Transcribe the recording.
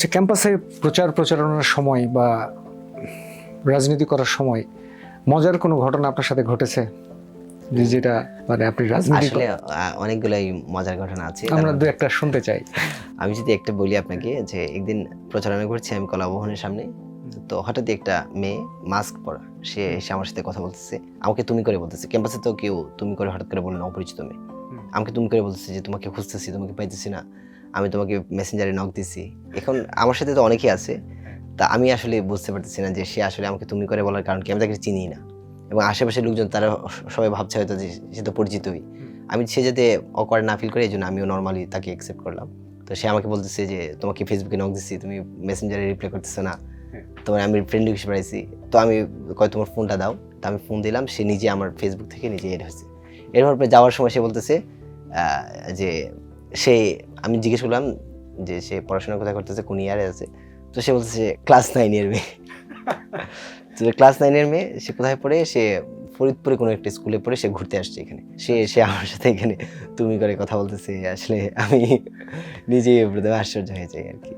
আচ্ছা, ক্যাম্পাসে প্রচারণার সময় বা রাজনীতি করার সময় মজার কোনো ঘটনা আপনার সাথে ঘটেছে, যেটা মানে আপনি রাজনীতি আসলে অনেকগুলাই মজার ঘটনা আছে। আমরা দু একটা শুনতে চাই। আমি যদি একটা বলি আপনাকে, যে একদিন প্রচারণা করছি আমি কলাভবনের সামনে, তো হঠাৎই একটা মেয়ে মাস্ক পরা সে এসে আমার সাথে কথা বলতেছে, আমাকে তুমি করে বলতেছে। ক্যাম্পাসে তো কেউ তুমি করে হঠাৎ করে বলে না, অপরিচিত মেয়ে আমাকে তুমি করে বলতেছে যে তোমাকে খুঁজতেছি, তোমাকে পাইতেছি না, আমি তোমাকে মেসেঞ্জারে নক দিছি। এখন আমার সাথে তো অনেকেই আছে, তা আমি আসলে বুঝতে পারতেছি না যে সে আসলে আমাকে তুমি করে বলার কারণ কি, আমি তাকে চিনি না, এবং আশেপাশের লোকজন তারা সবাই ভাবছে হয়তো যে সে তো পরিচিতই। আমি সে যাতে অকওয়ার্ড না ফিল করে এই জন্য আমিও নর্মালি তাকে অ্যাকসেপ্ট করলাম। তো সে আমাকে বলতেছে যে তোমাকে ফেসবুকে নক দিচ্ছি, তুমি মেসেঞ্জারে রিপ্লাই করতেছো না, তোমার আমি ফ্রেন্ড রিকোয়েস্ট পাঠাইছি। তো আমি কয় তোমার ফোনটা দাও, তো আমি ফোন দিলাম, সে নিজে আমার ফেসবুক থেকে নিজে এড হয়েছে। এর পরে যাওয়ার সময় সে বলতেছে যে সে, আমি জিজ্ঞেস করলাম যে সে পড়াশোনা কোথায় করতেছে, কোন ইয়ারে আছে, তো সে বলতেছে ক্লাস 9 এর মেয়ে। তো ক্লাস 9 এর মেয়ে, সে কোথায় পড়ে, সে ফরিদপুরে কোনো একটা স্কুলে পড়ে, সে ঘুরতে আসছে এখানে, সে আমার সাথে এখানে তুমি করে কথা বলতেছে। আসলে আমি নিজেই প্রথমে আশ্চর্য হয়ে যাই আর কি।